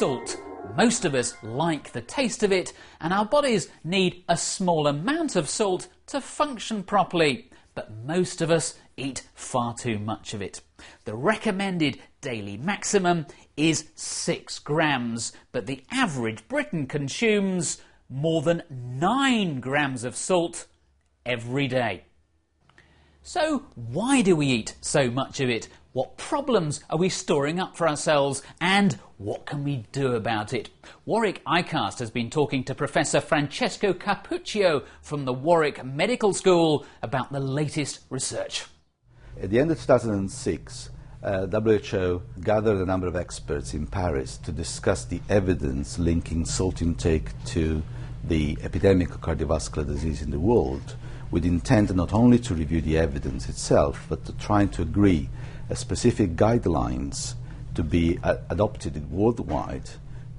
salt. Most of us like the taste of it, and our bodies need a small amount of salt to function properly. But most of us eat far too much of it. The recommended daily maximum is 6 grams, but the average Briton consumes more than 9 grams of salt every day. So why do we eat so much of it? What problems are we storing up for ourselves, and what can we do about it? Warwick iCast has been talking to Professor Francesco Cappuccio from the Warwick Medical School about the latest research. At the end of 2006, WHO gathered a number of experts in Paris to discuss the evidence linking salt intake to the epidemic of cardiovascular disease in the world, with intent not only to review the evidence itself, but to try to agree specific guidelines to be adopted worldwide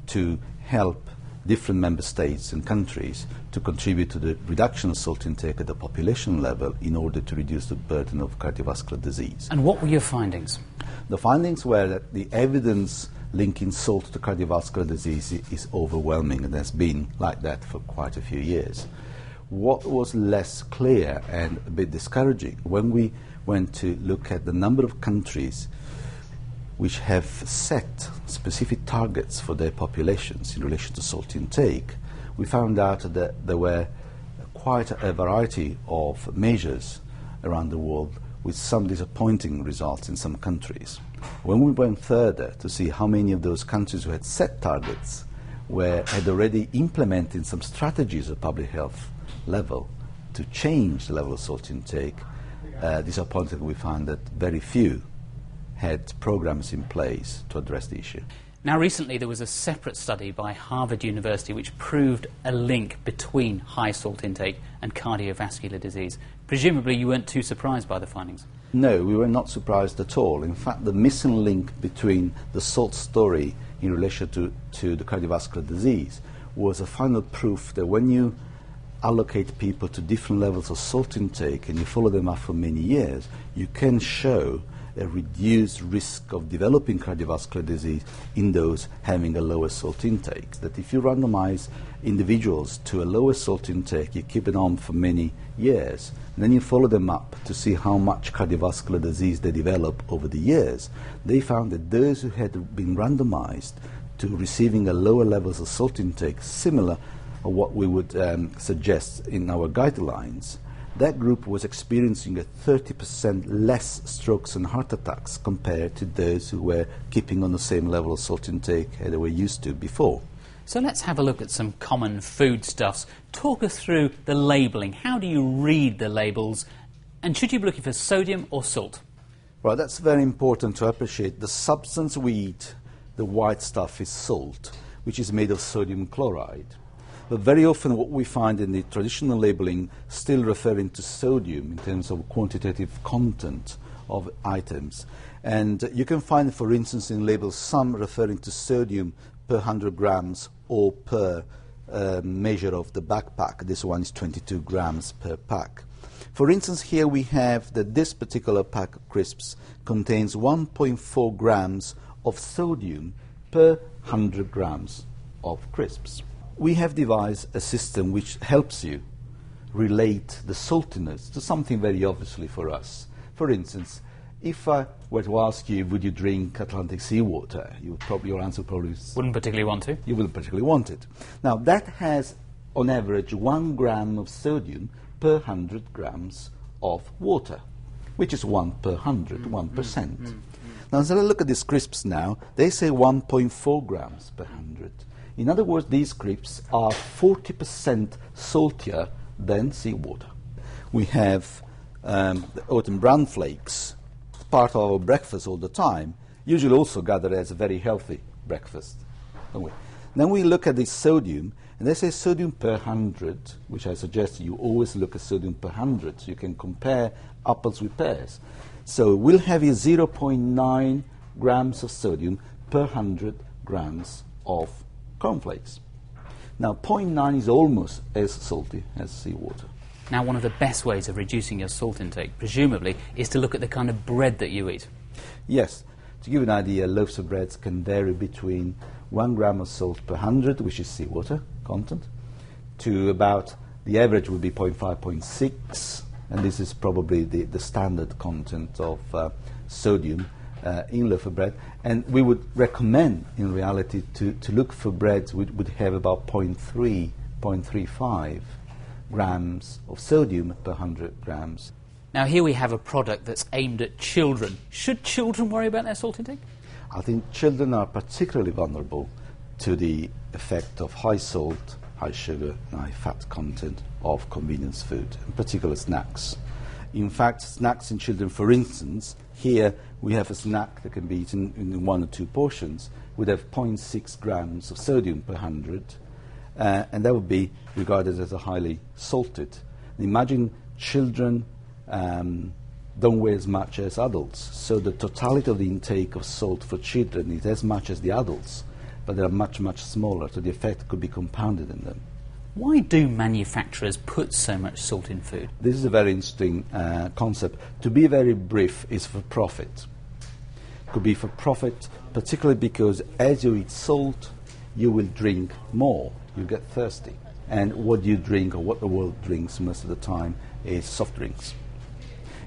to help different member states and countries to contribute to the reduction of salt intake at the population level in order to reduce the burden of cardiovascular disease. And what were your findings? The findings were that the evidence linking salt to cardiovascular disease is overwhelming, and has been like that for quite a few years. What was less clear and a bit discouraging, when we went to look at the number of countries which have set specific targets for their populations in relation to salt intake, we found out that there were quite a variety of measures around the world, with some disappointing results in some countries. When we went further to see how many of those countries who had set targets had already implemented some strategies at public health level to change the level of salt intake, disappointingly we found that very few had programs in place to address the issue. Now, recently there was a separate study by Harvard University which proved a link between high salt intake and cardiovascular disease. Presumably you weren't too surprised by the findings? No, we were not surprised at all. In fact, the missing link between the salt story in relation to the cardiovascular disease was a final proof that when you allocate people to different levels of salt intake and you follow them up for many years, you can show a reduced risk of developing cardiovascular disease in those having a lower salt intake. That if you randomize individuals to a lower salt intake, you keep it on for many years, and then you follow them up to see how much cardiovascular disease they develop over the years, they found that those who had been randomized to receiving a lower levels of salt intake, similar to what we would suggest in our guidelines, that group was experiencing a 30% less strokes and heart attacks compared to those who were keeping on the same level of salt intake as they were used to before. So let's have a look at some common foodstuffs. Talk us through the labelling. How do you read the labels, and should you be looking for sodium or salt? Well, that's very important to appreciate. The substance we eat, the white stuff, is salt, which is made of sodium chloride. But very often what we find in the traditional labelling still referring to sodium in terms of quantitative content of items. And you can find, for instance, in labels some referring to sodium per 100 grams or per measure of the backpack. This one is 22 grams per pack. For instance, here we have that this particular pack of crisps contains 1.4 grams of sodium per 100 grams of crisps. We have devised a system which helps you relate the saltiness to something very obviously for us. For instance, if I were to ask you, would you drink Atlantic seawater, your answer probably is... Wouldn't particularly want to. You wouldn't particularly want it. Now, that has, on average, 1 gram of sodium per 100 grams of water, which is 1 per 100, 1%. Now, as I look at these crisps now, they say 1.4 grams per 100. In other words, these crisps are 40% saltier than seawater. We have the oat and bran flakes, part of our breakfast all the time, usually also gathered as a very healthy breakfast. Don't we? Then we look at the sodium, and they say sodium per 100, which I suggest you always look at sodium per 100, so you can compare apples with pears. So we'll have here 0.9 grams of sodium per 100 grams of cornflakes. Now, 0.9 is almost as salty as seawater. Now, one of the best ways of reducing your salt intake, presumably, is to look at the kind of bread that you eat. Yes. To give you an idea, loaves of bread can vary between 1 gram of salt per 100, which is seawater content, to about the average would be 0.5, 0.6, and this is probably the standard content of sodium in loaf of bread. And we would recommend, in reality, to look for breads which would have about 0.3, 0.35 grams of sodium per 100 grams. Now here we have a product that's aimed at children. Should children worry about their salt intake? I think children are particularly vulnerable to the effect of high salt, high sugar and high fat content of convenience food, in particular snacks. In fact, snacks in children, for instance, here we have a snack that can be eaten in 1 or 2 portions, would have 0.6 grams of sodium per 100, and that would be regarded as a highly salted. Imagine children don't weigh as much as adults, so the totality of the intake of salt for children is as much as the adults, but they are much, much smaller, so the effect could be compounded in them. Why do manufacturers put so much salt in food? This is a very interesting concept. To be very brief, is for profit. It could be for profit, particularly because as you eat salt, you will drink more. You get thirsty. And what you drink, or what the world drinks most of the time, is soft drinks.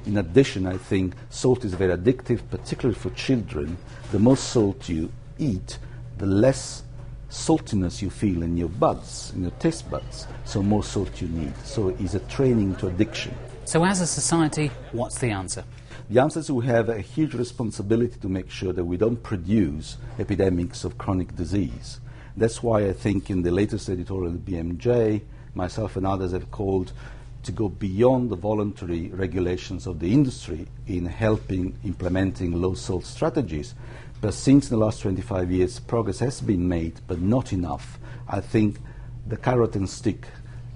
In addition, I think salt is very addictive, particularly for children. The more salt you eat, the less saltiness you feel in your buds, in your taste buds, so more salt you need. So it's a training to addiction. So as a society, what's the answer? The answer is we have a huge responsibility to make sure that we don't produce epidemics of chronic disease. That's why I think in the latest editorial of BMJ, myself and others have called to go beyond the voluntary regulations of the industry in helping implementing low salt strategies. But since the last 25 years, progress has been made, but not enough. I think the carrot and stick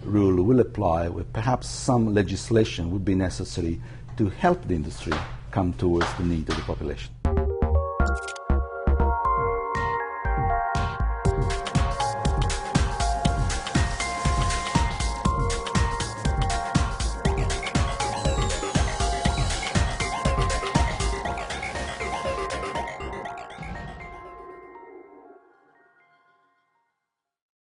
rule will apply, where perhaps some legislation would be necessary to help the industry come towards the need of the population.